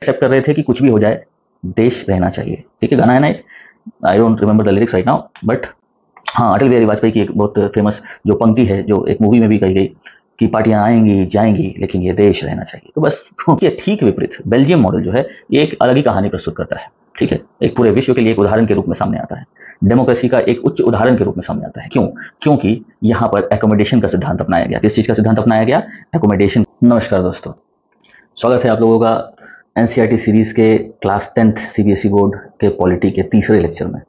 Accept कर रहे थे कि कुछ भी हो जाए देश रहना चाहिए, ठीक है। गाना है ना एक, I don't remember the lyrics right now, but हाँ, अटल बिहारी वाजपेयी की एक बहुत फेमस जो पंक्ति है, जो एक मूवी में भी कही गई कि पार्टियां आएंगी जाएंगी लेकिन ये देश रहना चाहिए। तो बस ये ठीक विपरीत बेल्जियम मॉडल जो है ये एक अलग ही कहानी प्रस्तुत करता है, ठीक है। एक पूरे विश्व के लिए एक उदाहरण के रूप में सामने आता है, डेमोक्रेसी का एक उच्च उदाहरण के रूप में सामने आता है। क्यों? क्योंकि यहाँ पर एकोमोडेशन का सिद्धांत अपनाया गया। किस चीज का सिद्धांत अपनाया गया? एकोमोडेशन। नमस्कार दोस्तों, स्वागत है आप लोगों का एनसीईआरटी सीरीज के क्लास 10th सीबीएसई बोर्ड के पॉलिटी के तीसरे लेक्चर में।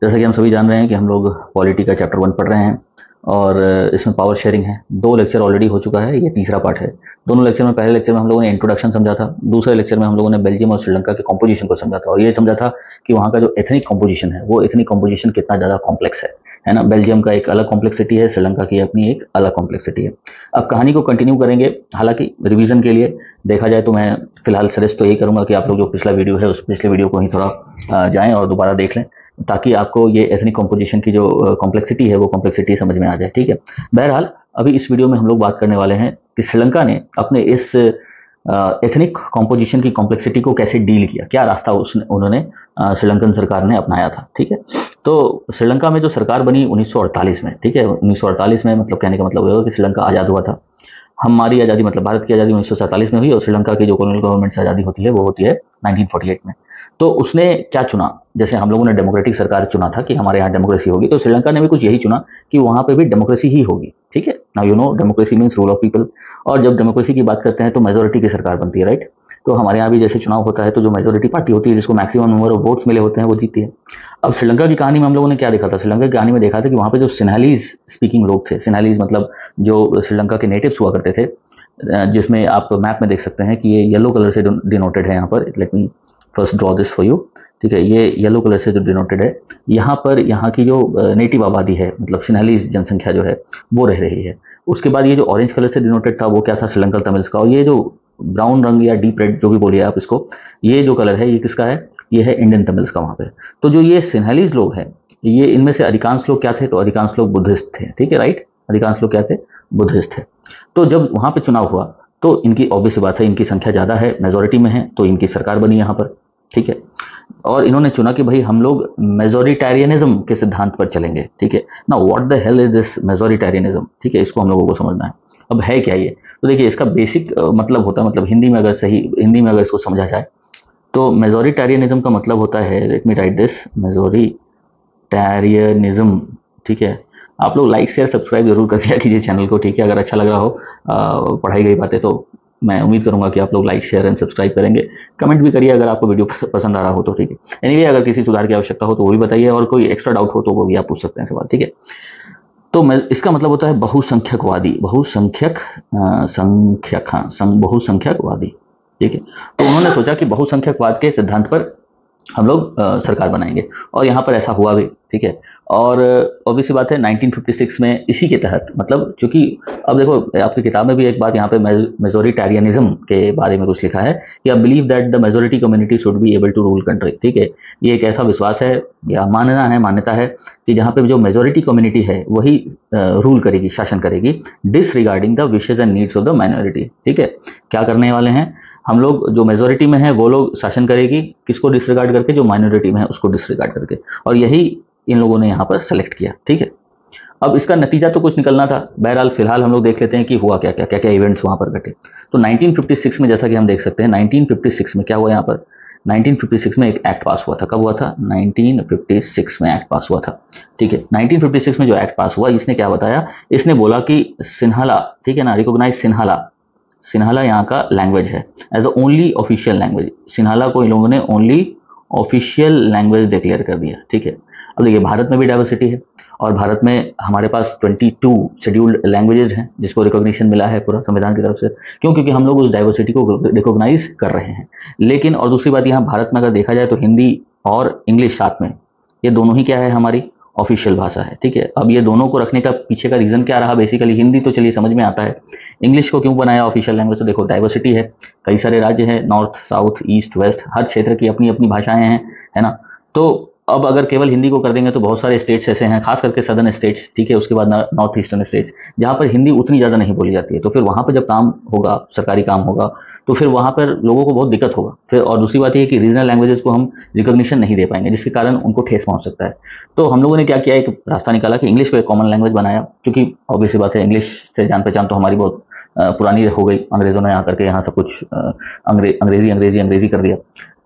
जैसा कि हम सभी जान रहे हैं कि हम लोग पॉलिटी का चैप्टर 1 पढ़ रहे हैं और इसमें पावर शेयरिंग है। 2 लेक्चर ऑलरेडी हो चुका है, ये तीसरा पार्ट है। दोनों लेक्चर में, पहले लेक्चर में हम लोगों ने इंट्रोडक्शन समझा था, दूसरे लेक्चर में हम लोगों ने बेल्जियम और श्रीलंका के कॉम्पोजिशन को समझा था और ये समझा था कि वहाँ का जो एथनिक कॉम्पोजिशन है वो एथनिक कॉम्पोजिशन कितना ज़्यादा कॉम्प्लेक्स है ना। बेल्जियम का एक अलग कॉम्प्लेक्सिटी है, श्रीलंका की अपनी एक अलग कॉम्प्लेक्सिटी है। अब कहानी को कंटिन्यू करेंगे, हालांकि रिवीजन के लिए देखा जाए तो मैं फिलहाल सजेस्ट तो यही करूंगा कि आप लोग जो पिछला वीडियो है उस पिछले वीडियो को ही थोड़ा जाएं और दोबारा देख लें, ताकि आपको ये एथनिक कॉम्पोजिशन की जो कॉम्प्लेक्सिटी है वो कॉम्प्लेक्सिटी समझ में आ जाए, ठीक है। बहरहाल अभी इस वीडियो में हम लोग बात करने वाले हैं कि श्रीलंका ने अपने इस एथनिक कॉम्पोजिशन की कॉम्प्लेक्सिटी को कैसे डील किया, क्या रास्ता उन्होंने श्रीलंकन सरकार ने अपनाया था, ठीक है। तो श्रीलंका में जो सरकार बनी 1948 में, ठीक है। 1948 में मतलब कहने का मतलब होगा कि श्रीलंका आज़ाद हुआ था। हमारी आज़ादी मतलब भारत की आज़ादी 1947 में हुई और श्रीलंका की जो कॉलोनियल गवर्नमेंट से आज़ादी होती है वो होती है 1948 में। तो उसने क्या चुना? जैसे हम लोगों ने डेमोक्रेटिक सरकार चुना था कि हमारे यहाँ डेमोक्रेसी होगी, तो श्रीलंका ने भी कुछ यही चुना कि वहाँ पे भी डेमोक्रेसी ही होगी, ठीक है। Now you know democracy means rule of people, और जब डेमोक्रेसी की बात करते हैं तो मेजोरिटी की सरकार बनती है, राइट। तो हमारे यहाँ भी जैसे चुनाव होता है तो जो मेजोरिटी पार्टी होती है जिसको मैक्सिमम नंबर ऑफ वोट्स मिले होते हैं वो जीती है। अब श्रीलंका की कहानी में हम लोगों ने क्या देखा था? श्रीलंका की कहानी में देखा था कि वहाँ पे जो सिन्हालीज स्पीकिंग लोग थे, सिन्हालीज मतलब जो श्रीलंका के नेटिव्स हुआ करते थे, जिसमें आप मैप में देख सकते हैं कि ये येलो कलर से डिनोटेड है यहाँ पर। Let me first draw this for you, ठीक है। ये येलो कलर से जो डिनोटेड है, यहाँ पर यहाँ की जो नेटिव आबादी है मतलब सिन्हालीज जनसंख्या जो है वो रह रही है। उसके बाद ये जो ऑरेंज कलर से डिनोटेड था वो क्या था? श्रीलंकन तमिल्स का। और ये जो ब्राउन रंग या डीप रेड जो भी बोलिए आप इसको, ये जो कलर है ये किसका है? ये है इंडियन तमिल्स का वहाँ पे। तो जो ये सिन्हालीज लोग हैं, ये इनमें से अधिकांश लोग क्या थे? तो अधिकांश लोग बुद्धिस्ट थे, ठीक है, राइट। अधिकांश लोग क्या थे? बुद्धिस्ट थे। तो जब वहाँ पे चुनाव हुआ तो इनकी ऑब्वियस बात है, इनकी संख्या ज़्यादा है, मेजोरिटी में है, तो इनकी सरकार बनी यहाँ पर, ठीक है। और इन्होंने चुना कि भाई हम लोग मेजोरिटेरियनिज्म के सिद्धांत पर चलेंगे, ठीक है ना। What the hell is this majoritarianism, ठीक है, इसको हम लोगों को समझना है। अब है क्या ये? तो देखिए इसका बेसिक मतलब होता है, मतलब हिंदी में अगर हिंदी में अगर इसको समझा जाए तो मेजोरिटेरियनिज्म का मतलब होता है, let me right this, majoritarianism, ठीक है। आप लोग लाइक शेयर सब्सक्राइब जरूर कर दिया कीजिए चैनल को, ठीक है। अगर अच्छा लग रहा हो पढ़ाई गई बातें तो मैं उम्मीद करूंगा कि आप लोग लाइक शेयर एंड सब्सक्राइब करेंगे। कमेंट भी करिए अगर आपको वीडियो पसंद आ रहा हो तो, ठीक है। एनीवे अगर किसी सुधार की आवश्यकता हो तो वो भी बताइए, और कोई एक्स्ट्रा डाउट हो तो वो भी आप पूछ सकते हैं सवाल, ठीक है। तो इसका मतलब होता है बहुसंख्यकवादी, बहुसंख्यकवादी, ठीक है। तो उन्होंने सोचा कि बहुसंख्यकवाद के सिद्धांत पर हम लोग सरकार बनाएंगे और यहाँ पर ऐसा हुआ भी, ठीक है। और ऑब्वियस बात है 1956 में इसी के तहत, मतलब चूंकि अब देखो आपकी किताब में भी एक बात यहाँ पे मेजोरिटेरियनिज्म के बारे में कुछ लिखा है कि I believe that the majority community should be able to rule country, ठीक है। ये एक ऐसा विश्वास है या मान्यता है कि जहाँ पे जो मेजोरिटी कम्युनिटी है वही रूल करेगी, शासन करेगी, disregarding the wishes and needs of the minority, ठीक है। क्या करने वाले हैं हम लोग? जो मेजोरिटी में है वो लोग शासन करेगी, किसको डिसरिगार्ड करके? जो माइनॉरिटी में है उसको डिसरिगार्ड करके। और यही इन लोगों ने यहाँ पर सेलेक्ट किया, ठीक है। अब इसका नतीजा तो कुछ निकलना था। बहरहाल फिलहाल हम लोग देख लेते हैं कि हुआ क्या क्या क्या क्या इवेंट्स वहाँ पर घटे। तो 1956 में जैसा कि हम देख सकते हैं 1956 में क्या हुआ यहाँ पर? 1956 में एक एक्ट पास हुआ था। कब हुआ था? 1956 में एक्ट पास हुआ था, ठीक है। 1956 में जो एक्ट पास हुआ इसने क्या बताया? इसने बोला कि सिन्हाला, ठीक है ना, रिकॉग्नाइज सिन्हाला यहाँ का लैंग्वेज है as a only official language. Sinhala को इन लोगों ने ओनली ऑफिशियल लैंग्वेज डिक्लेयर कर दिया, ठीक है। अब देखिए भारत में भी डाइवर्सिटी है और भारत में हमारे पास 22 शेड्यूल्ड लैंग्वेजेस हैं जिसको रिकॉग्निशन मिला है पूरा संविधान की तरफ से। क्यों? क्योंकि हम लोग उस डाइवर्सिटी को रिकॉग्नाइज कर रहे हैं। लेकिन और दूसरी बात यहाँ भारत में अगर देखा जाए तो हिंदी और इंग्लिश साथ में, ये दोनों ही क्या है? हमारी ऑफिशियल भाषा है, ठीक है। अब ये दोनों को रखने का पीछे का रीजन क्या रहा? बेसिकली हिंदी तो चलिए समझ में आता है, इंग्लिश को क्यों बनाया ऑफिशियल लैंग्वेज? तो देखो डाइवर्सिटी है, कई सारे राज्य हैं, नॉर्थ साउथ ईस्ट वेस्ट, हर क्षेत्र की अपनी अपनी भाषाएं हैं, है ना। तो अब अगर केवल हिंदी को कर देंगे तो बहुत सारे स्टेट्स ऐसे हैं, खास करके सदर्न स्टेट्स, ठीक है, उसके बाद नॉर्थ ईस्टर्न स्टेट्स, जहाँ पर हिंदी उतनी ज़्यादा नहीं बोली जाती है। तो फिर वहाँ पर जब काम होगा, सरकारी काम होगा, तो फिर वहाँ पर लोगों को बहुत दिक्कत होगा फिर। और दूसरी बात ये कि रीजनल लैंग्वेजेस को हम रिकॉग्निशन नहीं दे पाएंगे, जिसके कारण उनको ठेस पहुंच सकता है। तो हम लोगों ने क्या किया, एक रास्ता निकाला कि इंग्लिश को एक कॉमन लैंग्वेज बनाया, क्योंकि ऑब्वियस बात है इंग्लिश से जान पहचान तो हमारी बहुत पुरानी हो गई। अंग्रेजों ने आकर के यहाँ सब कुछ अंग्रेजी अंग्रेजी अंग्रेजी कर दिया।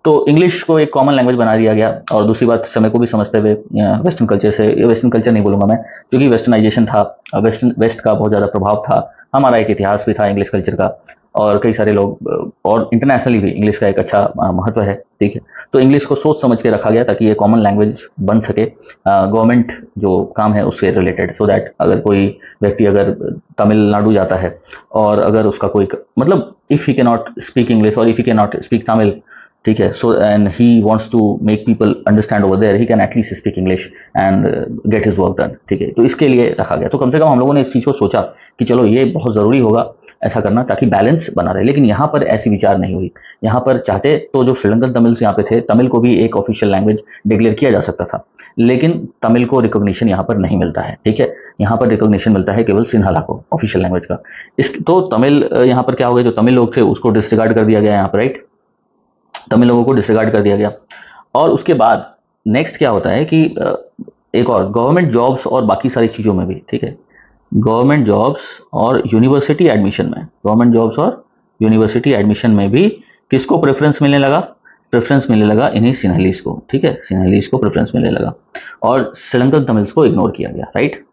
तो इंग्लिश को एक कॉमन लैंग्वेज बना दिया गया। और दूसरी बात, समय को भी समझते हुए वेस्टर्न कल्चर से, वेस्टर्न कल्चर नहीं बोलूंगा मैं, क्योंकि वेस्टर्नाइजेशन था, वेस्ट का बहुत ज़्यादा प्रभाव था, हमारा एक इतिहास भी था इंग्लिश कल्चर का, और कई सारे लोग, और इंटरनेशनली भी इंग्लिश का एक अच्छा महत्व है, ठीक है। तो इंग्लिश को सोच समझ के रखा गया ताकि ये कॉमन लैंग्वेज बन सके गवर्नमेंट जो काम है उससे रिलेटेड, सो दैट अगर कोई व्यक्ति अगर तमिलनाडु जाता है और अगर उसका कोई मतलब if he can not speak English और if he can not speak Tamil, ठीक है, so and he wants to make people understand over there, he can at least speak English and get his work done, ठीक है। तो इसके लिए रखा गया। तो कम से कम हम लोगों ने इस चीज़ को सोचा कि चलो ये बहुत ज़रूरी होगा ऐसा करना, ताकि बैलेंस बना रहे। लेकिन यहाँ पर ऐसी विचार नहीं हुई। यहाँ पर चाहते तो जो श्रीलंकन तमिल्स यहाँ पे थे, तमिल को भी एक ऑफिशियल लैंग्वेज डिक्लेयर किया जा सकता था, लेकिन तमिल को रिकॉग्निशन यहाँ पर नहीं मिलता है, ठीक है। यहाँ पर रिकॉग्निशन मिलता है केवल सिन्हाला को, ऑफिशियल लैंग्वेज का। इस तो तमिल यहाँ पर क्या हो गया, जो तमिल लोग थे उसको डिसरिगार्ड कर दिया गया यहाँ पर, राइट। तमिल लोगों को डिसरिगार्ड कर दिया गया। और उसके बाद नेक्स्ट क्या होता है कि एक और गवर्नमेंट जॉब्स और बाकी सारी चीज़ों में भी, ठीक है, गवर्नमेंट जॉब्स और यूनिवर्सिटी एडमिशन में, गवर्नमेंट जॉब्स और यूनिवर्सिटी एडमिशन में भी किसको प्रेफरेंस मिलने लगा? प्रेफरेंस मिलने लगा इन्हीं सिन्हलीज को, ठीक है, सिन्हलीज को प्रेफरेंस मिलने लगा और श्रीलंकन तमिल्स को इग्नोर किया गया, राइट।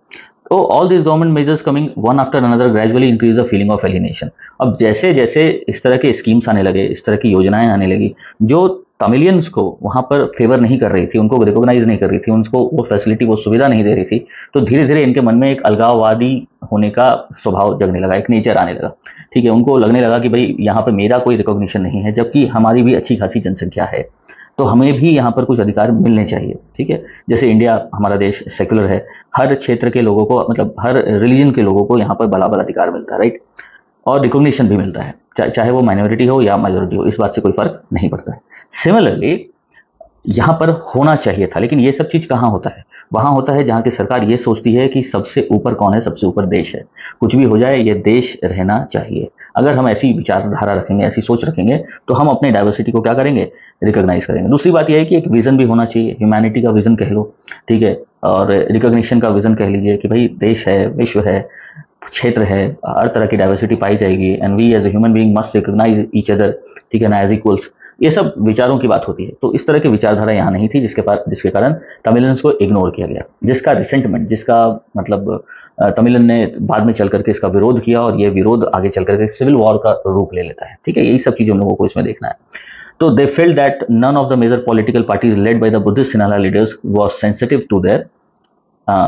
तो all this government measures coming one after another gradually increase the feeling of alienation. अब जैसे जैसे इस तरह के स्कीम्स आने लगे, इस तरह की योजनाएं आने लगी, जो तमिलियंस को वहां पर फेवर नहीं कर रही थी, उनको रिकॉग्नाइज नहीं कर रही थी, उनको वो फैसिलिटी, वो सुविधा नहीं दे रही थी, तो धीरे धीरे इनके मन में एक अलगाववादी होने का स्वभाव जगने लगा, एक नेचर आने लगा, ठीक है। उनको लगने लगा कि भाई यहाँ पर मेरा कोई रिकॉग्निशन नहीं है, जबकि हमारी भी अच्छी खासी जनसंख्या है, तो हमें भी यहाँ पर कुछ अधिकार मिलने चाहिए, ठीक है। जैसे इंडिया हमारा देश सेक्युलर है, हर क्षेत्र के लोगों को, मतलब हर रिलीजन के लोगों को यहाँ पर बराबर अधिकार मिलता है, राइट, और रिकॉग्निशन भी मिलता है, चाहे वो माइनॉरिटी हो या मेजॉरिटी हो, इस बात से कोई फर्क नहीं पड़ता है। सिमिलरली यहाँ पर होना चाहिए था, लेकिन ये सब चीज कहाँ होता है? वहां होता है जहाँ की सरकार ये सोचती है कि सबसे ऊपर कौन है, सबसे ऊपर देश है, कुछ भी हो जाए ये देश रहना चाहिए। अगर हम ऐसी विचारधारा रखेंगे, ऐसी सोच रखेंगे, तो हम अपने डाइवर्सिटी को क्या करेंगे? रिकॉग्नाइज करेंगे। दूसरी बात यह है कि एक विजन भी होना चाहिए, ह्यूमैनिटी का विजन कह लो, ठीक है, और रिकॉग्निशन का विजन कह लीजिए कि भाई देश है, विश्व है, क्षेत्र है, हर तरह की डाइवर्सिटी पाई जाएगी, and we as a human being must recognise each other, ठीक है ना, एज इक्वल्स। ये सब विचारों की बात होती है। तो इस तरह की विचारधारा यहाँ नहीं थी, जिसके कारण तमिलियंस को इग्नोर किया गया, जिसका रिसेंटमेंट, जिसका मतलब तमिलन ने बाद में चल करके इसका विरोध किया, और ये विरोध आगे चल करके सिविल वॉर का रूप ले लेता है, ठीक है। यही सब चीजें हम लोगों को इसमें देखना है। तो they felt that none of the major political parties led by the Buddhist Sinhala leaders was sensitive to their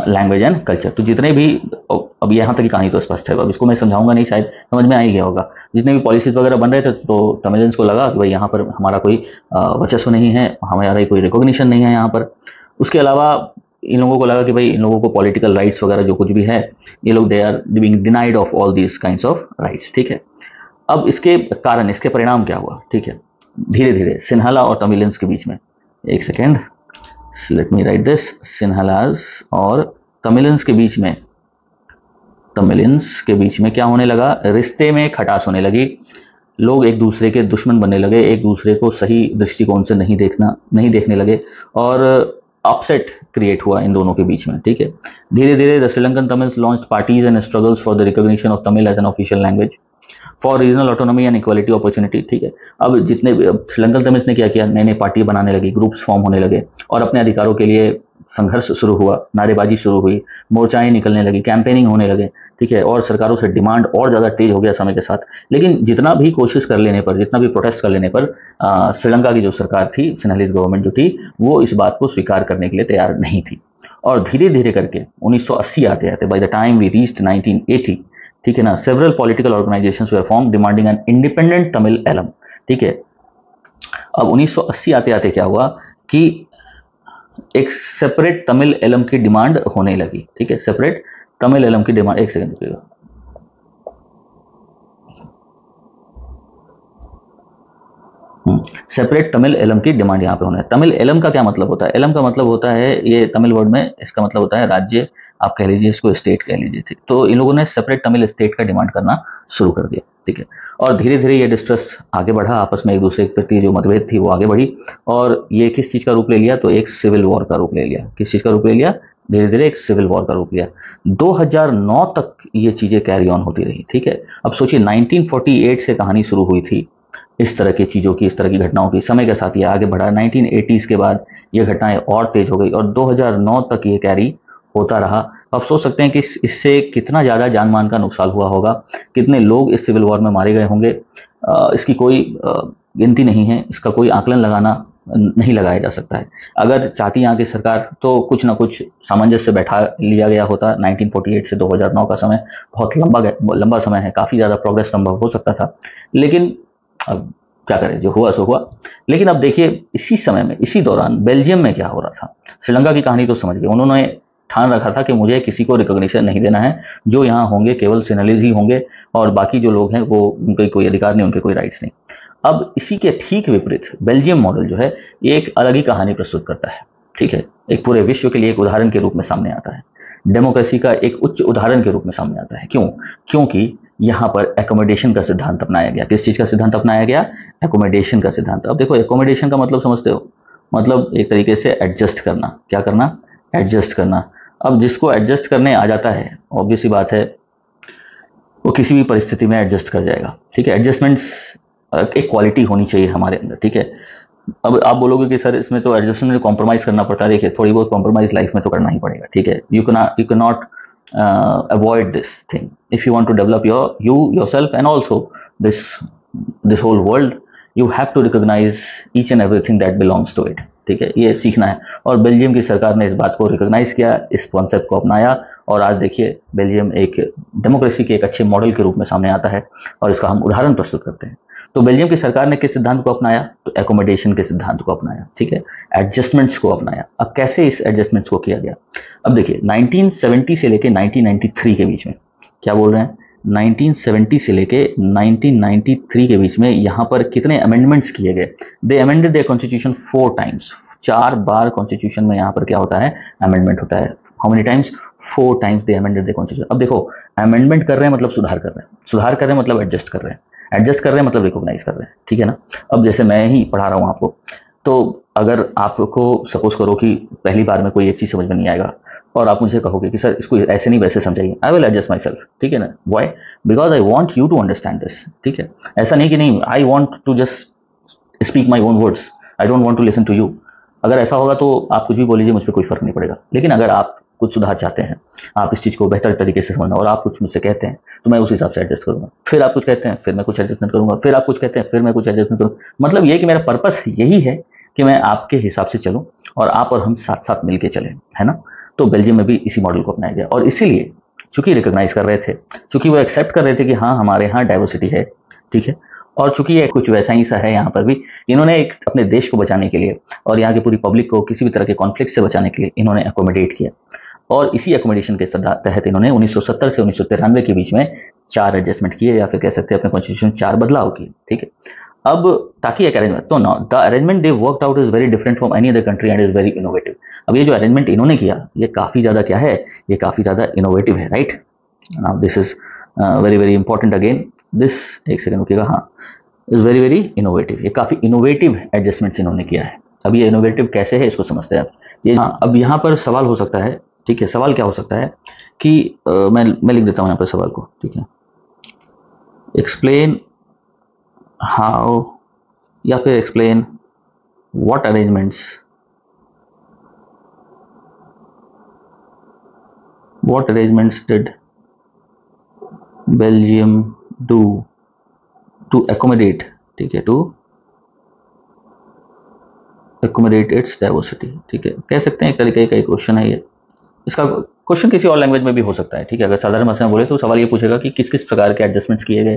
language and culture. तो जितने भी, अब यहाँ तक की कहानी तो स्पष्ट है, अब इसको मैं समझाऊंगा नहीं, शायद समझ में आ ही गया होगा। जितने भी पॉलिसीज वगैरह बन रहे थे, तो तमिलियंस को लगा कि भाई यहाँ पर हमारा कोई वर्चस्व नहीं है, हमारा कोई रिकॉग्निशन नहीं है यहाँ पर। उसके अलावा इन लोगों को लगा कि भाई इन लोगों को पॉलिटिकल राइट्स वगैरह जो कुछ भी है, ये लोग they are being denied of all these kinds of rights, ठीक है। अब इसके कारण, इसके परिणाम क्या हुआ, ठीक है, धीरे धीरे सिन्हाला और तमिलियंस के बीच में, एक second, let me right this, Sinhalese और तमिलियंस के बीच में, क्या होने लगा? रिश्ते में खटास होने लगी, लोग एक दूसरे के दुश्मन बनने लगे, एक दूसरे को सही दृष्टिकोण से नहीं देखने लगे, और अपसेट क्रिएट हुआ इन दोनों के बीच में, ठीक है। धीरे धीरे the Sri Lankan Tamils launched parties and struggles for the recognition of Tamil as an official language for regional autonomy and equality opportunity, ठीक है। अब जितने श्रीलंकन तमिल्स ने क्या किया, नए नए पार्टी बनाने लगी, ग्रुप्स फॉर्म होने लगे, और अपने अधिकारों के लिए संघर्ष शुरू हुआ, नारेबाजी शुरू हुई, मोर्चाएं निकलने लगी, कैंपेनिंग होने लगे, ठीक है, और सरकारों से डिमांड और ज़्यादा तेज हो गया समय के साथ। लेकिन जितना भी कोशिश कर लेने पर, जितना भी प्रोटेस्ट कर लेने पर, श्रीलंका की जो सरकार थी, सिन्हालीज गवर्नमेंट जो थी, वो इस बात को स्वीकार करने के लिए तैयार नहीं थी। और धीरे धीरे करके 1980 आते आते, by the time we reached 1980, ठीक है ना, several political organisations were form demanding an independent Tamil Eelam, ठीक है। अब 1980 आते आते क्या हुआ कि एक सेपरेट तमिल एलम की डिमांड होने लगी, ठीक है, सेपरेट तमिल एलम की डिमांड, एक सेकंड रुकिएगा, सेपरेट तमिल एलम की डिमांड यहाँ पे होना है। तमिल एलम का क्या मतलब होता है? एलम का मतलब होता है, ये तमिल वर्ड में इसका मतलब होता है राज्य, आप कह लीजिए इसको स्टेट कह लीजिए, ठीक। तो इन लोगों ने सेपरेट तमिल स्टेट का डिमांड करना शुरू कर दिया, ठीक है। और धीरे धीरे ये डिस्ट्रस्ट आगे बढ़ा, आपस में एक दूसरे के प्रति जो मतभेद थी वो आगे बढ़ी, और ये किस चीज़ का रूप ले लिया? तो एक सिविल वॉर का रूप ले लिया। किस चीज़ का रूप ले लिया? धीरे धीरे एक सिविल वॉर का रूप लिया। 2009 तक ये चीज़ें कैरी ऑन होती रही, ठीक है। अब सोचिए 1948 से कहानी शुरू हुई थी इस तरह की चीज़ों की, इस तरह की घटनाओं की, समय के साथ ये आगे बढ़ा। 1980s के बाद ये घटनाएं और तेज हो गई और 2009 तक ये कैरी होता रहा। आप सोच सकते हैं कि इससे कितना ज़्यादा जान मान का नुकसान हुआ होगा, कितने लोग इस सिविल वॉर में मारे गए होंगे। इसकी कोई गिनती नहीं है, इसका कोई आकलन लगाना नहीं लगाया जा सकता है। अगर चाहती यहाँ की सरकार तो कुछ ना कुछ सामंजस्य बैठा लिया गया होता। 1948 से 2009 का समय बहुत लंबा समय है, काफ़ी ज़्यादा प्रोग्रेस संभव हो सकता था, लेकिन अब क्या करें, जो हुआ सो हुआ। लेकिन अब देखिए इसी समय में, इसी दौरान बेल्जियम में क्या हो रहा था। श्रीलंका की कहानी तो समझ गए, उन्होंने ठान रखा था कि मुझे किसी को रिकॉग्निशन नहीं देना है, जो यहाँ होंगे केवल सेनेलिज ही होंगे और बाकी जो लोग हैं वो उनके कोई अधिकार नहीं, उनके कोई राइट्स नहीं। अब इसी के ठीक विपरीत बेल्जियम मॉडल जो है एक अलग ही कहानी प्रस्तुत करता है, ठीक है। एक पूरे विश्व के लिए एक उदाहरण के रूप में सामने आता है, डेमोक्रेसी का एक उच्च उदाहरण के रूप में सामने आता है। क्यों? क्योंकि यहाँ पर एकोमोडेशन का सिद्धांत अपनाया गया। किस चीज़ का सिद्धांत अपनाया गया? एकोमोडेशन का सिद्धांत। अब देखो एकोमोडेशन का मतलब समझते हो? मतलब एक तरीके से एडजस्ट करना। क्या करना? एडजस्ट करना। अब जिसको एडजस्ट करने आ जाता है, ऑब्वियस सी बात है, वो किसी भी परिस्थिति में एडजस्ट कर जाएगा, ठीक है। एडजस्टमेंट्स एक क्वालिटी होनी चाहिए हमारे अंदर, ठीक है। अब आप बोलोगे कि सर इसमें तो एडजस्टमेंट में कॉम्प्रोमाइज़ करना पड़ता है। देखिए थोड़ी बहुत कॉम्प्रोमाइज़ लाइफ में तो करना ही पड़ेगा, ठीक है। You can not avoid this thing if you want to develop yourself and also this whole world. You have to recognize each and everything that belongs to it, ठीक है। ये सीखना है और बेल्जियम की सरकार ने इस बात को रिकॉग्नाइज किया, इस कॉन्सेप्ट को अपनाया और आज देखिए बेल्जियम एक डेमोक्रेसी के एक अच्छे मॉडल के रूप में सामने आता है और इसका हम उदाहरण प्रस्तुत करते हैं। तो बेल्जियम की सरकार ने किस सिद्धांत को अपनाया? तो एकोमोडेशन के सिद्धांत को अपनाया, ठीक है। एडजस्टमेंट्स को अपनाया। अब कैसे इस एडजस्टमेंट्स को किया गया? अब देखिए 1970 से लेके 1993 के बीच में, क्या बोल रहे हैं, 1970 से लेके 1993 के बीच में यहाँ पर कितने अमेंडमेंट्स किए गए? They amended the constitution 4 times. 4 बार कॉन्स्टिट्यूशन में यहाँ पर क्या होता है? अमेंडमेंट होता है। How many times? 4 times they amended the constitution. अब देखो अमेंडमेंट कर रहे हैं मतलब सुधार कर रहे हैं, सुधार कर रहे हैं मतलब एडजस्ट कर रहे हैं, एडजस्ट कर रहे हैं मतलब रिकॉग्नाइज कर रहे हैं, ठीक है ना। अब जैसे मैं ही पढ़ा रहा हूँ आपको, तो अगर आपको सपोज करो कि पहली बार में कोई एक चीज़ समझ में नहीं आएगा और आप मुझे कहोगे कि सर इसको ऐसे नहीं वैसे समझाइए, I will adjust myself, ठीक है ना। Why? Because I want you to understand this, ठीक है। ऐसा नहीं कि नहीं I want to just speak my own words, I don't want to listen to you. अगर ऐसा होगा तो आप कुछ भी बोल लीजिए, मुझ पर कोई फर्क नहीं पड़ेगा। लेकिन अगर आप कुछ सुधार चाहते हैं, आप इस चीज़ को बेहतर तरीके से समझना और आप कुछ मुझसे कहते हैं तो मैं उस हिसाब से एडजस्ट करूंगा, फिर आप कुछ कहते हैं फिर मैं कुछ एडजस्टमेंट करूंगा, फिर आप कुछ कहते हैं फिर मैं कुछ एडजस्टमेंट करूंगा। मतलब ये कि मेरा पर्पस यही है कि मैं आपके हिसाब से चलूं और आप और हम साथ साथ मिलके चलें, है ना। तो बेल्जियम में भी इसी मॉडल को अपनाया गया और इसीलिए चूंकि रिकॉग्नाइज कर रहे थे, चूंकि वो एक्सेप्ट कर रहे थे कि हाँ हमारे यहाँ डाइवर्सिटी है, ठीक है, और चूंकि ये कुछ वैसा ही सा है, यहाँ पर भी इन्होंने एक अपने देश को बचाने के लिए और यहाँ की पूरी पब्लिक को किसी भी तरह के कॉन्फ्लिक्ट से बचाने के लिए इन्होंने एकोमोडेट किया और इसी एकोमोडेशन के तहत इन्होंने 1970 से 1993 के बीच में 4 एडजस्टमेंट किए या फिर कह सकते हैं अपने कॉन्स्टिट्यूशन 4 बदलाव किए, ठीक है। अब ताकि एक अरेंजमेंट, तो know the arrangement they worked out is very different from any other country and is very innovative. अब ये जो अरेंजमेंट इन्होंने किया ये काफ़ी ज़्यादा क्या है, ये काफ़ी ज़्यादा इनोवेटिव है, right. Now this is very very important again, this एक सेकंड रुकिएगा, हाँ, इज वेरी वेरी इनोवेटिव। ये काफ़ी इनोवेटिव एडजस्टमेंट्स इन्होंने किया है। अब ये इनोवेटिव कैसे है इसको समझते हैं आप। ये हाँ, अब यहाँ पर सवाल हो सकता है, ठीक है, सवाल क्या हो सकता है कि मैं लिख देता हूँ यहाँ पर सवाल को, ठीक है। एक्सप्लेन हाउ या फिर explain what arrangements did Belgium do to accommodate, ठीक है, टू एक्कोमोडेट इट्स डाइवर्सिटी, ठीक है, कह सकते हैं एक तरीके का क्वेश्चन है ये। इसका क्वेश्चन किसी और लैंग्वेज में भी हो सकता है, ठीक है। अगर साधारण भाषा में बोले तो सवाल ये पूछेगा कि किस किस प्रकार के एडजस्टमेंट्स किए गए,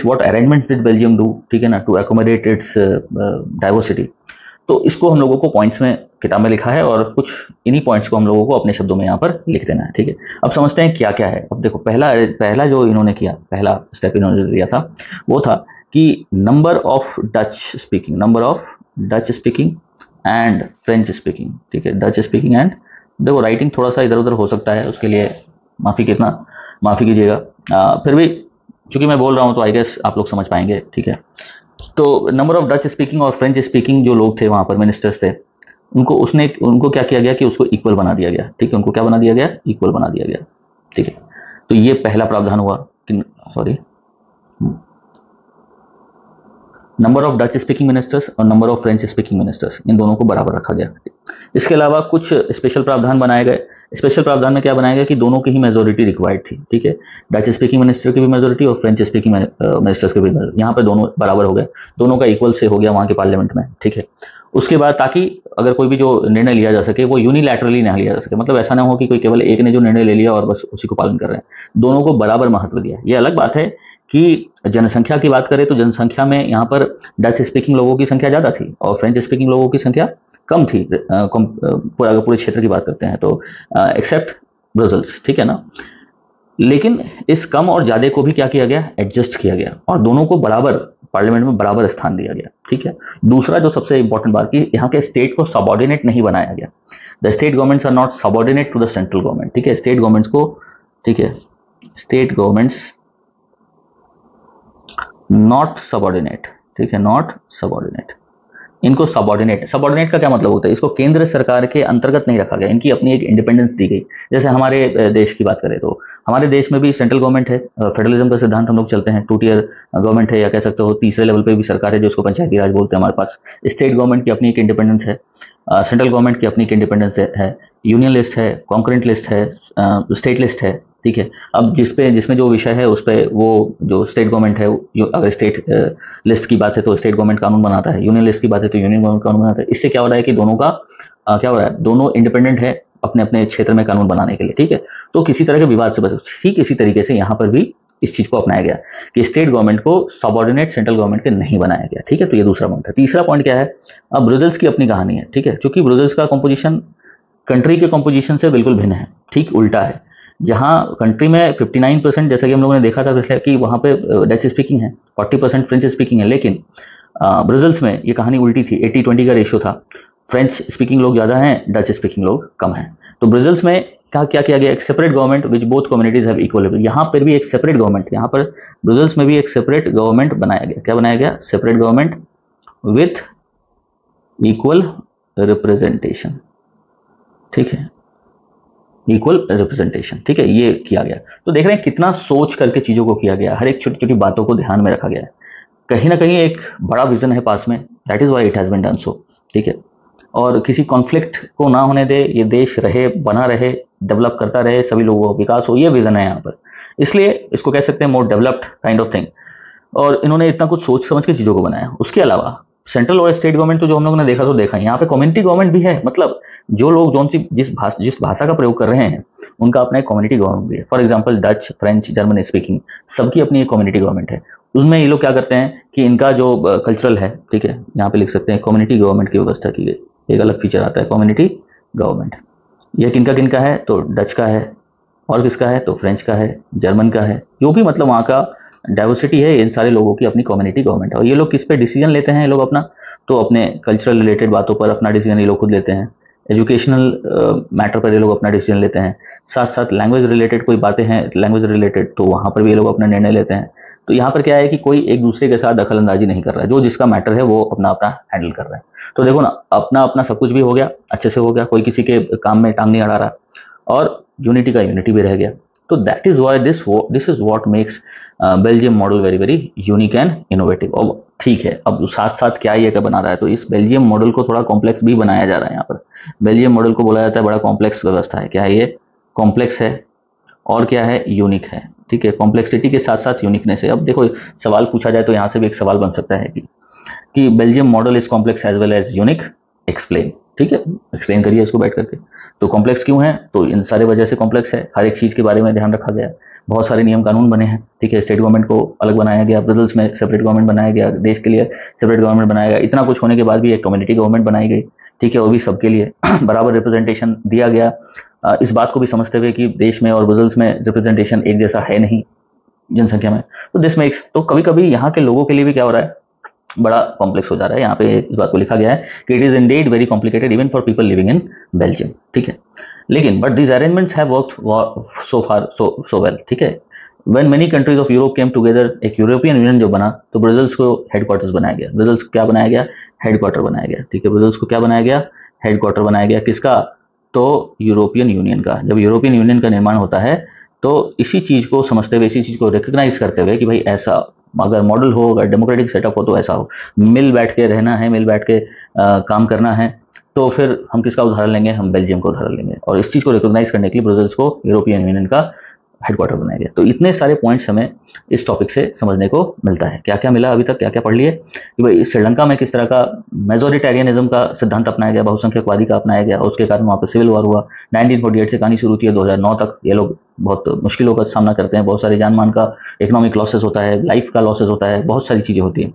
what arrangements did Belgium do, ठीक है ना, टू एक्कोमोडेट इट्स डाइवर्सिटी। तो इसको हम लोगों को पॉइंट्स में किताब में लिखा है और कुछ इन्हीं पॉइंट्स को हम लोगों को अपने शब्दों में यहाँ पर लिख देना है, ठीक है। अब समझते हैं क्या क्या है। अब देखो पहला जो इन्होंने किया, पहला स्टेप इन्होंने लिया था वो था कि number of Dutch speaking and French speaking, ठीक है, डच स्पीकिंग एंड, देखो राइटिंग थोड़ा सा इधर उधर हो सकता है, उसके लिए माफ़ी कीजिएगा। फिर भी चूंकि मैं बोल रहा हूँ तो आई गेस आप लोग समझ पाएंगे, ठीक है। तो नंबर ऑफ डच स्पीकिंग और फ्रेंच स्पीकिंग जो लोग थे वहाँ पर, मिनिस्टर्स थे, उनको क्या किया गया कि उसको इक्वल बना दिया गया, ठीक है, उनको क्या बना दिया गया, इक्वल बना दिया गया, ठीक है। तो ये पहला प्रावधान हुआ कि number of Dutch speaking ministers और number of French speaking ministers, इन दोनों को बराबर रखा गया। इसके अलावा कुछ स्पेशल प्रावधान बनाए गए। स्पेशल प्रावधान में क्या बनाया गया कि दोनों की ही मेजोरिटी रिक्वायर्ड थी, ठीक है, डच स्पीकिंग मिनिस्टर की भी मेजोरिटी और फ्रेंच स्पीकिंग मिनिस्टर्स की भी मेजोरिटी, यहाँ पे दोनों बराबर हो गए, दोनों का इक्वल से हो गया वहाँ के पार्लियामेंट में, ठीक है। उसके बाद ताकि अगर कोई भी जो निर्णय लिया जा सके वो यूनिलैटरली ना लिया जा सके, मतलब ऐसा ना हो कि कोई केवल एक ने जो निर्णय ले लिया और बस उसी को पालन कर रहे हैं, दोनों को बराबर महत्व दिया। ये अलग बात है कि जनसंख्या की बात करें तो जनसंख्या में यहाँ पर डच स्पीकिंग लोगों की संख्या ज़्यादा थी और फ्रेंच स्पीकिंग लोगों की संख्या कम थी, पूरे क्षेत्र की बात करते हैं तो, एक्सेप्ट ब्रसेल्स, ठीक है ना। लेकिन इस कम और ज़्यादा को भी क्या किया गया, एडजस्ट किया गया और दोनों को बराबर पार्लियामेंट में बराबर स्थान दिया गया, ठीक है। दूसरा जो सबसे इंपॉर्टेंट बात कि यहाँ के स्टेट को सबऑर्डिनेट नहीं बनाया गया। The state governments are not subordinate to the central government, ठीक है, स्टेट गवर्नमेंट्स को, ठीक है, स्टेट गवर्नमेंट्स नॉट सबऑर्डिनेट, ठीक है, नॉट सबऑर्डिनेट, इनको सबऑर्डिनेट का क्या मतलब होता है, इसको केंद्र सरकार के अंतर्गत नहीं रखा गया, इनकी अपनी एक इंडिपेंडेंस दी गई। जैसे हमारे देश की बात करें तो हमारे देश में भी सेंट्रल गवर्नमेंट है, फेडरलिज्म का सिद्धांत हम लोग चलते हैं, 2 टियर गवर्नमेंट है, या कह सकते हो तीसरे लेवल पे भी सरकार है जो उसको पंचायती राज बोलते हैं हमारे पास। स्टेट गवर्नमेंट की अपनी एक इंडिपेंडेंस है, सेंट्रल गवर्नमेंट की अपनी एक इंडिपेंडेंस है, यूनियन लिस्ट है, कॉन्करेंट लिस्ट है, स्टेट लिस्ट है, ठीक है। अब जिसमें जो विषय है उस पर वो जो स्टेट गवर्नमेंट है, अगर स्टेट लिस्ट की बात है तो स्टेट गवर्नमेंट कानून बनाता है, यूनियन लिस्ट की बात है तो यूनियन गवर्नमेंट कानून बनाता है। इससे क्या हो रहा है कि दोनों का क्या हो रहा है, दोनों इंडिपेंडेंट है अपने अपने क्षेत्र में कानून बनाने के लिए, ठीक है। तो किसी तरह के विवाद से बचे। ठीक इसी तरीके से यहाँ पर भी इस चीज को अपनाया गया कि स्टेट गवर्नमेंट को सबऑर्डिनेट सेंट्रल गवर्नमेंट के नहीं बनाया गया, ठीक है। तो ये दूसरा पॉइंट था। तीसरा पॉइंट क्या है, अब ब्रुसेल्स की अपनी कहानी है, ठीक है, क्योंकि ब्रुसेल्स का कंपोजिशन कंट्री के कंपोजिशन से बिल्कुल भिन्न है, ठीक उल्टा है। जहाँ कंट्री में 59%, जैसा कि हम लोगों ने देखा था पिछले, कि वहाँ पे डच स्पीकिंग है, 40% फ्रेंच स्पीकिंग है, लेकिन ब्रुसेल्स में ये कहानी उल्टी थी, 80-20 का रेशियो था, फ्रेंच स्पीकिंग लोग ज़्यादा हैं, डच स्पीकिंग लोग कम हैं। तो ब्रुसेल्स में क्या किया गया, एक separate government which both communities have equal level, यहाँ पर भी एक सेपरेट गवर्नमेंट, यहाँ पर ब्रुसेल्स में भी एक सेपरेट गवर्नमेंट बनाया गया। क्या बनाया गया, separate government with equal representation, ठीक है, इक्वल रिप्रेजेंटेशन, ठीक है, ये किया गया। तो देख रहे हैं कितना सोच करके चीजों को किया गया, हर एक छोटी छोटी बातों को ध्यान में रखा गया है। कहीं ना कहीं एक बड़ा विजन है पास में, that is why it has been done so, ठीक है। और किसी कॉन्फ्लिक्ट को ना होने दे, ये देश रहे, बना रहे, डेवलप करता रहे, सभी लोगों का विकास हो, ये विजन है यहाँ पर। इसलिए इसको कह सकते हैं more developed kind of thing. और इन्होंने इतना कुछ सोच समझ के चीजों को बनाया। उसके अलावा सेंट्रल और स्टेट गवर्नमेंट तो जो हम लोगों ने देखा तो देखा, यहाँ पे कम्युनिटी गवर्नमेंट भी है, मतलब जो लोग जिस भाषा का प्रयोग कर रहे हैं उनका अपना एक कम्युनिटी गवर्नमेंट भी है। For example Dutch, French, German speaking, सबकी अपनी एक कम्युनिटी गवर्नमेंट है। उसमें ये लोग क्या करते हैं कि इनका जो कल्चरल है, ठीक है, यहाँ पे लिख सकते हैं कम्युनिटी गवर्नमेंट की व्यवस्था की गई। एक अलग फीचर आता है कम्युनिटी गवर्नमेंट। यह किनका है तो डच का है, और किसका है तो फ्रेंच का है, जर्मन का है, जो भी मतलब वहाँ का डाइवर्सिटी है, इन सारे लोगों की अपनी कम्युनिटी गवर्नमेंट है। और ये लोग किस पे डिसीजन लेते हैं, ये लोग अपना तो अपने कल्चरल रिलेटेड बातों पर अपना डिसीजन ये लोग खुद लेते हैं। एजुकेशनल मैटर पर ये लोग अपना डिसीजन लेते हैं। साथ साथ लैंग्वेज रिलेटेड कोई बातें हैं, लैंग्वेज रिलेटेड, तो वहाँ पर भी ये लोग अपना निर्णय लेते हैं। तो यहाँ पर क्या है कि कोई एक दूसरे के साथ दखल अंदाजी नहीं कर रहा है, जो जिसका मैटर है वो अपना अपना हैंडल कर रहा है। तो देखो ना, अपना अपना सब कुछ भी हो गया, अच्छे से हो गया, कोई किसी के काम में टांग नहीं अड़ा रहा, और यूनिटी का यूनिटी भी रह गया। तो that is why this is what makes Belgium model very very unique and innovative. और ठीक है, अब साथ साथ क्या ये बना रहा है, तो इस बेल्जियम मॉडल को थोड़ा कॉम्प्लेक्स भी बनाया जा रहा है। यहाँ पर बेल्जियम मॉडल को बोला जाता है बड़ा कॉम्प्लेक्स व्यवस्था है। क्या है ये, कॉम्प्लेक्स है, और क्या है, यूनिक है, ठीक है। कॉम्प्लेक्सिटी के साथ साथ यूनिकनेस है। अब देखो, सवाल पूछा जाए तो यहाँ से भी एक सवाल बन सकता है कि Belgium model is complex as well as unique, explain, ठीक है, एक्सप्लेन करिए इसको बैठ करके। तो कॉम्प्लेक्स क्यों है, तो इन सारे वजह से कॉम्प्लेक्स है, हर एक चीज के बारे में ध्यान रखा गया, बहुत सारे नियम कानून बने हैं, ठीक है। स्टेट गवर्नमेंट को अलग बनाया गया, ब्रसेल्स में सेपरेट गवर्नमेंट बनाया गया, देश के लिए सेपरेट गवर्नमेंट बनाया गया। इतना कुछ होने के बाद भी एक कम्युनिटी गवर्नमेंट बनाई गई, ठीक है, वो भी सबके लिए बराबर रिप्रेजेंटेशन दिया गया। इस बात को भी समझते हुए कि देश में और ब्रसेल्स में रिप्रेजेंटेशन एक जैसा है नहीं, जनसंख्या में। तो दिस मेक्स, तो कभी कभी यहाँ के लोगों के लिए भी क्या हो रहा है, बड़ा कॉम्प्लेक्स हो जा रहा है। यहाँ पे इस बात को लिखा गया है कि it is Indeed very complicated even for people living in Belgium, ठीक है। लेकिन but these arrangements have worked so far so well, ठीक है। When many countries of Europe came together, एक यूरोपियन यूनियन जो बना, तो ब्रसेल्स को हेडक्वार्टर्स बनाया गया। ब्रसेल्स क्या बनाया गया, हेडक्वार्टर बनाया गया, ठीक है। ब्रसेल्स को क्या बनाया गया, हेडक्वार्टर बनाया गया, किसका, तो यूरोपियन यूनियन का। जब यूरोपियन यूनियन का निर्माण होता है तो इसी चीज को समझते हुए, इसी चीज को रिकग्नाइज करते हुए कि भाई ऐसा अगर मॉडल हो, अगर डेमोक्रेटिक सेटअप हो तो ऐसा हो, मिल बैठ के रहना है, मिल बैठ के काम करना है, तो फिर हम किसका उदाहरण लेंगे, हम बेल्जियम का उदाहरण लेंगे। और इस चीज को रिकॉग्नाइज करने के लिए ब्रसेल्स को यूरोपियन यूनियन का हेडक्वार्टर बनाया गया। तो इतने सारे पॉइंट्स हमें इस टॉपिक से समझने को मिलता है। क्या क्या मिला अभी तक, क्या क्या पढ़ लिए कि भाई श्रीलंका में किस तरह का मेजोरिटेरियनिज्म का सिद्धांत अपनाया गया, बहुसंख्यकवादी का अपनाया गया, और उसके कारण वहाँ पर सिविल वॉर हुआ। 1948 से कहानी शुरू होती है, 2009 तक ये लोग बहुत मुश्किलों का सामना करते हैं, बहुत सारे जान मान का इकोनॉमिक लॉसेस होता है, लाइफ का लॉसेस होता है, बहुत सारी चीज़ें होती हैं,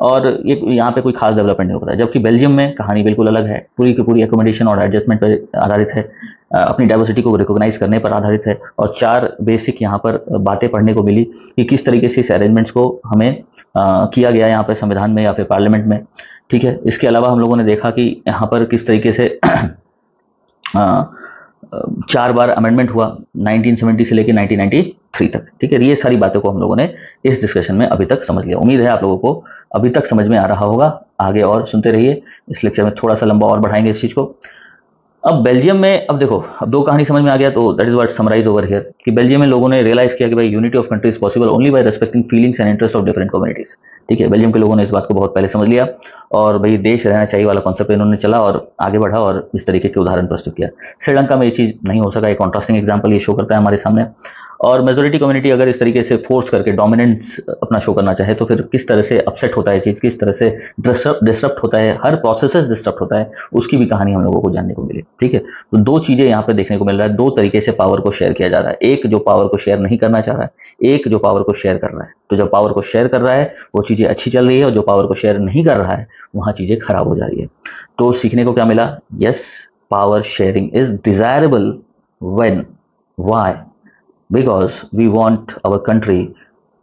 और ये यहाँ पे कोई खास डेवलपमेंट नहीं होता है। जबकि बेल्जियम में कहानी बिल्कुल अलग है, पूरी की पूरी एकोमोडेशन और एडजस्टमेंट पर आधारित है, अपनी डाइवर्सिटी को रिकॉग्नाइज करने पर आधारित है। और 4 बेसिक यहाँ पर बातें पढ़ने को मिली कि किस तरीके से इस अरेंजमेंट्स को हमें किया गया यहाँ पर संविधान में या फिर पार्लियामेंट में, ठीक है। इसके अलावा हम लोगों ने देखा कि यहाँ पर किस तरीके से 4 बार अमेंडमेंट हुआ 1970 से लेकर 1993 तक, ठीक है। ये सारी बातों को हम लोगों ने इस डिस्कशन में अभी तक समझ लिया। उम्मीद है आप लोगों को अभी तक समझ में आ रहा होगा। आगे और सुनते रहिए, इस लेक्चर में थोड़ा सा लंबा और बढ़ाएंगे इस चीज़ को। अब बेल्जियम में, अब देखो, अब 2 कहानी समझ में आ गया, तो that is what summarise over here कि बेल्जियम में लोगों ने रियलाइज किया कि भाई unity of country is possible only by respecting feelings and interest of different communities, ठीक है। बेल्जियम के लोगों ने इस बात को बहुत पहले समझ लिया और भाई देश रहना चाहिए वाला कॉन्सेप्ट इन्होंने चला और आगे बढ़ा और इस तरीके के उदाहरण प्रस्तुत किया। श्रीलंका में ये चीज़ नहीं हो सका, एक कॉन्ट्रास्टिंग एग्जाम्पल ये शो करता है हमारे सामने। और मेजोरिटी कम्युनिटी अगर इस तरीके से फोर्स करके डोमिनेंस अपना शो करना चाहे तो फिर किस तरह से अपसेट होता है चीज़, किस तरह से डिस्टर्ब होता है, हर प्रोसेस डिस्टर्ब होता है, उसकी भी कहानी हम लोगों को जानने को मिली, ठीक है। तो 2 चीज़ें यहाँ पे देखने को मिल रहा है, 2 तरीके से पावर को शेयर किया जा रहा है। एक जो पावर को शेयर नहीं करना चाह रहा है, एक जो पावर को शेयर कर रहा है। तो जब पावर को शेयर कर रहा है वो चीज़ें अच्छी चल रही है, और जो पावर को शेयर नहीं कर रहा है वहाँ चीज़ें खराब हो जा रही है। तो सीखने को क्या मिला, yes, power sharing is desirable when, why, because we want our country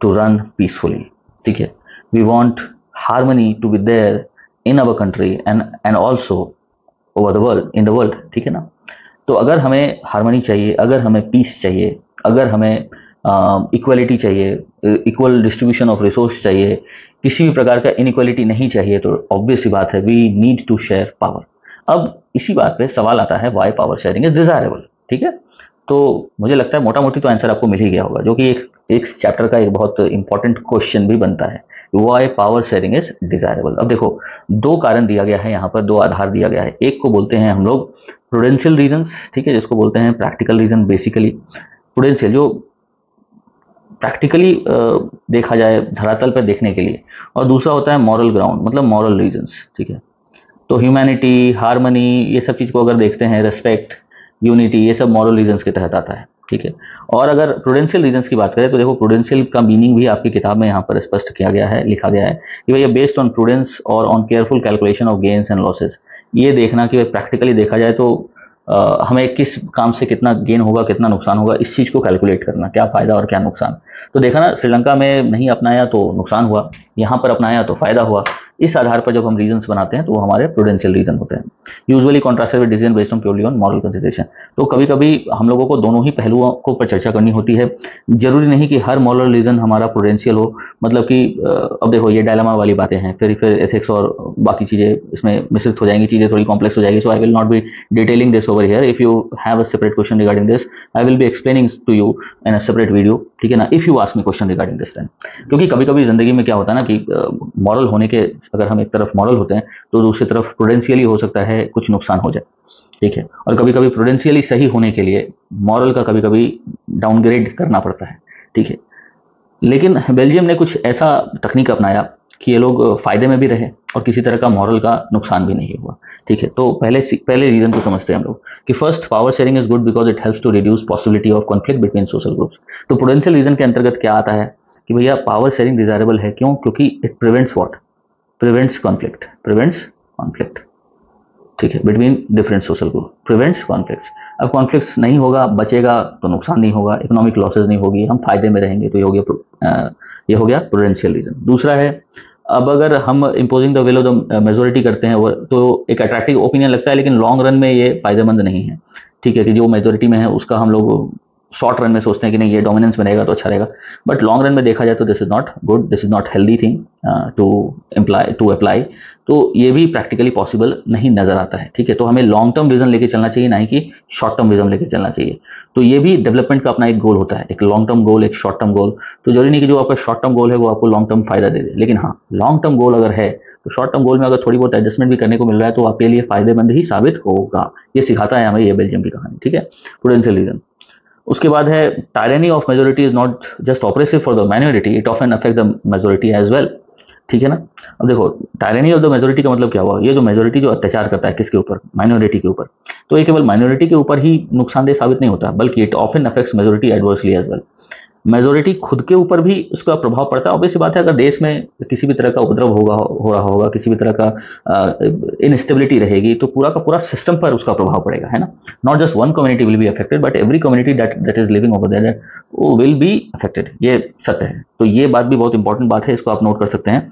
to run peacefully, ठीक है। we want harmony to be there in our country and also over the world, in the world, ठीक है ना। तो अगर हमें harmony चाहिए, अगर हमें पीस चाहिए, अगर हमें इक्वलिटी चाहिए, इक्वल डिस्ट्रीब्यूशन ऑफ रिसोर्स चाहिए, किसी भी प्रकार का इनइक्वलिटी नहीं चाहिए, तो ऑब्वियस सी बात है we need to share power. अब इसी बात पे सवाल आता है why power sharing is desirable, ठीक है। तो मुझे लगता है मोटा मोटी तो आंसर आपको मिल ही गया होगा, जो कि एक चैप्टर का एक बहुत इंपॉर्टेंट क्वेश्चन भी बनता है, why power sharing is desirable. अब देखो 2 कारण दिया गया है यहाँ पर, 2 आधार दिया गया है। एक को बोलते हैं हम लोग प्रूडेंशियल रीजंस, ठीक है, जिसको बोलते हैं प्रैक्टिकल रीजन। बेसिकली प्रूडेंशियल जो प्रैक्टिकली देखा जाए धरातल पर देखने के लिए, और दूसरा होता है मॉरल ग्राउंड, मतलब मॉरल रीजंस, ठीक है। तो ह्यूमैनिटी, हार्मनी, ये सब चीज़ को अगर देखते हैं, रेस्पेक्ट, यूनिटी, ये सब मॉरल रीजंस के तहत आता है, ठीक है। और अगर प्रूडेंशियल रीजंस की बात करें तो देखो प्रूडेंशियल का मीनिंग भी आपकी किताब में यहाँ पर स्पष्ट किया गया है, लिखा गया है कि भैया बेस्ड ऑन प्रूडेंस और on careful calculation of gains and losses. ये देखना कि प्रैक्टिकली देखा जाए तो हमें किस काम से कितना गेन होगा, कितना नुकसान होगा, इस चीज़ को कैलकुलेट करना, क्या फायदा और क्या नुकसान। तो देखा ना, श्रीलंका में नहीं अपनाया तो नुकसान हुआ, यहाँ पर अपनाया तो फायदा हुआ। इस आधार पर जब हम रीजंस बनाते हैं तो वो हमारे प्रूडेंशियल रीजन होते हैं। Usually contrasted with decision based on purely on moral consideration. तो कभी कभी हम लोगों को दोनों ही पहलुओं को पर चर्चा करनी होती है। जरूरी नहीं कि हर मॉरल रीजन हमारा प्रूडेंशियल हो, मतलब कि अब देखो ये डायलेमा वाली बातें हैं, फिर एथिक्स और बाकी चीज़ें इसमें मिश्रित हो जाएंगी, चीज़ें थोड़ी कॉम्प्लेक्स हो जाएगी। So I will not be detailing this over here. If you have a separate question regarding this, I will be explaining to you in a separate video, ठीक है ना, if you ask me question regarding this time. क्योंकि कभी कभी जिंदगी में क्या होता है ना कि मॉरल होने के, अगर हम एक तरफ मॉरल होते हैं तो दूसरी तरफ प्रूडेंशियली हो सकता है कुछ नुकसान हो जाए, ठीक है। और कभी कभी प्रूडेंशियली सही होने के लिए मॉरल का कभी कभी डाउनग्रेड करना पड़ता है, ठीक है। लेकिन बेल्जियम ने कुछ ऐसा तकनीक अपनाया कि ये लोग फायदे में भी रहे और किसी तरह का मॉरल का नुकसान भी नहीं हुआ, ठीक है। तो पहले रीजन को समझते हैं हम लोग कि first, power sharing is good because it helps to reduce possibility of conflict between social groups. तो प्रूडेंशियल रीजन के अंतर्गत क्या आता है कि भैया पावर शेयरिंग डिजायरेबल है, क्यों? क्योंकि it prevents what? Prevents conflict, prevents conflict. ठीक है, between different social group, prevents conflicts. अब कॉन्फ्लिक्ट्स नहीं होगा, बचेगा तो नुकसान नहीं होगा, इकोनॉमिक लॉसेज नहीं होगी, हम फायदे में रहेंगे, तो ये हो गया प्रूडेंशियल रीजन। दूसरा है, अब अगर हम imposing the will of the majority करते हैं वो तो एक अट्रैक्टिव ओपिनियन लगता है, लेकिन लॉन्ग रन में ये फायदेमंद नहीं है। ठीक है, कि जो मेजोरिटी में है उसका हम लोग शॉर्ट रन में सोचते हैं कि नहीं ये डोमिनेंस में रहेगा तो अच्छा रहेगा, बट लॉन्ग रन में देखा जाए तो this is not good, this is not healthy thing to apply. तो ये भी प्रैक्टिकली पॉसिबल नहीं नजर आता है। ठीक है, तो हमें लॉन्ग टर्म विजन लेके चलना चाहिए, ना ही कि शॉर्ट टर्म विजन लेके चलना चाहिए। तो ये भी डेवलपमेंट का अपना एक गोल होता है, एक लॉन्ग टर्म गोल, एक शॉर्ट टर्म गोल। तो जरूरी नहीं कि जो आपका शॉर्ट टर्म गोल है वो आपको लॉन्ग टर्म फायदा दे दे, लेकिन हाँ लॉन्ग टर्म गोल अगर है तो शॉर्ट टर्म गोल में अगर थोड़ी बहुत एडजस्टमेंट भी करने को मिल रहा है तो आपके लिए फायदेमंद ही साबित होगा। ये सिखाता है हमें ये बेल्जियम की कहानी। ठीक है, प्रूडेंशियल रीजन। उसके बाद है, tyranny of majority is not just oppressive for the minority, it often affect the majority as well. ठीक है ना। अब देखो, टायरनी ऑफ द मेजोरिटी का मतलब क्या हुआ, ये जो मेजोरिटी जो अत्याचार करता है किसके ऊपर, माइनॉरिटी के ऊपर, तो ये केवल माइनॉरिटी के ऊपर ही नुकसानदेह साबित नहीं होता, बल्कि it often affects majority adversely as well. Majority खुद के ऊपर भी उसका प्रभाव पड़ता है। ऑब्वियस बात है, अगर देश में किसी भी तरह का उपद्रव हो रहा होगा, किसी भी तरह का इनस्टेबिलिटी रहेगी, तो पूरा का पूरा सिस्टम पर उसका प्रभाव पड़ेगा, है ना। Not just one community will be affected, but every community that is living over there वो विल बी अफेक्टेड, ये सत्य है। तो ये बात भी बहुत इंपॉर्टेंट बात है, इसको आप नोट कर सकते हैं,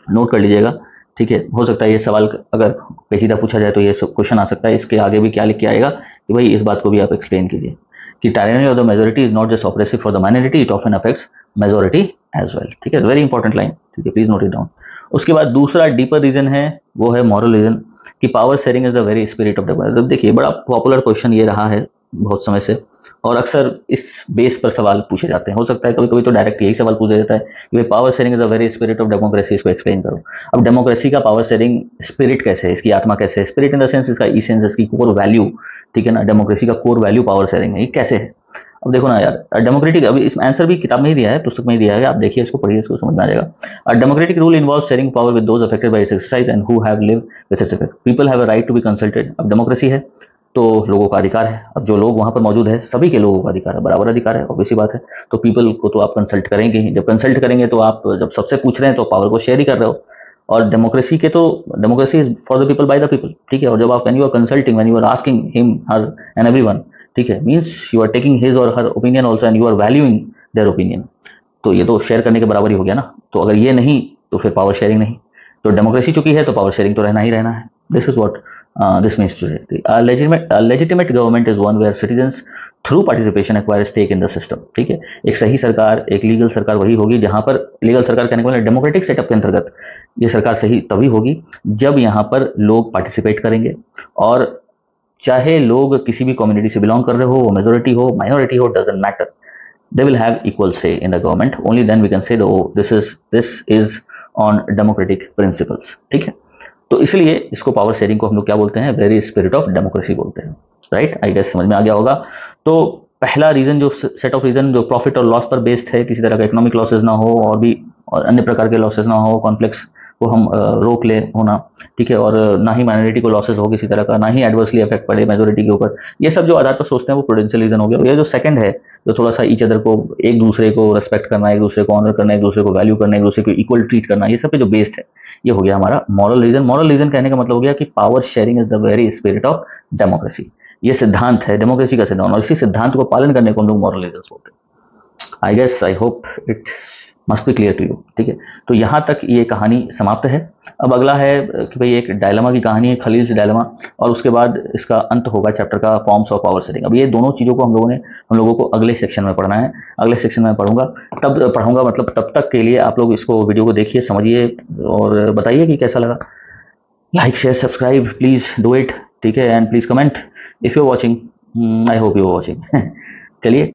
नोट कर लीजिएगा। ठीक है, हो सकता है ये सवाल अगर पेचीदा पूछा जाए तो ये सब क्वेश्चन आ सकता है, इसके आगे भी क्या लिख के आएगा कि भाई इस बात को भी आप एक्सप्लेन कीजिए कि tyranny of the majority is not just oppressive for the minority, it often affects majority as well. ठीक है, वेरी इंपॉर्टेंट लाइन। ठीक है, प्लीज नोट इट डाउन। उसके बाद दूसरा डीपर रीजन है, वो है मॉरल रीजन, कि power sharing is the very spirit of democracy. देखिए, बड़ा पॉपुलर क्वेश्चन ये रहा है बहुत समय से, और अक्सर इस बेस पर सवाल पूछे जाते हैं। हो सकता है कभी कभी तो डायरेक्ट यही सवाल पूछा जाता है कि भाई power sharing is a very spirit of democracy, इसको एक्सप्लेन करो। अब डेमोक्रेसी का पावर शेयरिंग स्पिरिट कैसे है, इसकी आत्मा कैसे है, स्पिरिट इन द सेंस इसका इसेंस, इसकी कोर वैल्यू। ठीक है ना, डेमोक्रेसी का कोर वैल्यू पावर शेयरिंग है, ये कैसे है। अब देखो ना यार, डेमोक्रेटिक, अभी इस आंसर भी किताब में ही दिया है, पुस्तक में ही दिया है, आप देखिए इसको, पढ़िए, इसको समझ में आ जाएगा। Democratic rule involve sharing power with those affected by its exercise and who have lived with its effect. People have a right to be consulted. अब डेमोक्रेसी है तो लोगों का अधिकार है, अब जो लोग वहां पर मौजूद है सभी के लोगों का अधिकार है, बराबर अधिकार है, ऑब्वियस सी बात है। तो पीपल को तो आप कंसल्ट करेंगे ही, जब कंसल्ट करेंगे तो आप जब सबसे पूछ रहे हैं तो पावर को शेयर ही कर रहे हो। और डेमोक्रेसी के तो, democracy is for the people by the people. ठीक है, और जब आप when you are consulting, when you are asking him her and everyone, ठीक है, means you are taking his or her opinion also and you are valuing their opinion, तो ये तो शेयर करने के बराबर ही हो गया ना। तो अगर ये नहीं तो फिर पावर शेयरिंग नहीं। तो डेमोक्रेसी चुकी है तो पावर शेयरिंग तो रहना ही रहना है। This is what this means to say a legitimate government is one where citizens through participation acquire a stake in the system। ठीक है, एक सही सरकार, एक लीगल सरकार वही होगी जहां पर, लीगल सरकार कहने को मतलब डेमोक्रेटिक सेटअप के अंतर्गत ये सरकार सही तभी होगी जब यहां पर लोग पार्टिसिपेट करेंगे, और चाहे लोग किसी भी कम्युनिटी से बिलोंग कर रहे हो, वो मेजोरिटी हो माइनॉरिटी हो, doesn't matter, they will have equal say in the government, only then we can say that, oh, this is on democratic principles। ठीक है, तो इसलिए इसको पावर शेयरिंग को हम लोग क्या बोलते हैं, वेरी स्पिरिट ऑफ डेमोक्रेसी बोलते हैं। राइट, आई गेस समझ में आ गया होगा। तो पहला रीजन जो सेट ऑफ रीजन जो प्रॉफिट और लॉस पर बेस्ड है, किसी तरह का इकोनॉमिक लॉसेज ना हो और भी और अन्य प्रकार के लॉसेज ना हो, कॉन्फ्लिक्ट्स को हम रोक ले होना। ठीक है, और ना ही माइनॉरिटी को लॉसेज हो किसी तरह का, ना ही एडवर्सली इफेक्ट पड़े मेजोरिटी के ऊपर, ये सब जो आधार पर सोचते हैं वो प्रूडेंशियल रीजन हो गया। ये जो सेकंड है, जो थोड़ा सा ईच अदर को, एक दूसरे को रेस्पेक्ट करना, एक दूसरे को ऑनर करना, एक दूसरे को वैल्यू करना, एक दूसरे को इक्वल ट्रीट करना, ये सब पे जो बेस्ड है, ये हो गया हमारा मॉरल रीजन। मॉरल रीजन कहने का मतलब हो गया कि power sharing is the very spirit of democracy, ये सिद्धांत है डेमोक्रेसी का सिद्धांत, और इसी सिद्धांत को पालन करने को हम लोग मॉरल रीजन बोलते हैं। I guess, I hope it must be clear to you. ठीक है, तो यहां तक ये कहानी समाप्त है। अब अगला है कि भाई एक डायलेमा की कहानी है, खलील्स डायलेमा, और उसके बाद इसका अंत होगा चैप्टर का, फॉर्म्स ऑफ पावर शेयरिंग। अब ये दोनों चीजों को हम लोगों को अगले सेक्शन में पढ़ना है, अगले सेक्शन में पढ़ूंगा मतलब तब तक के लिए आप लोग इसको वीडियो को देखिए, समझिए और बताइए कि कैसा लगा। Like share subscribe please do it. ठीक है, and please comment if you are watching, I hope you are watching. चलिए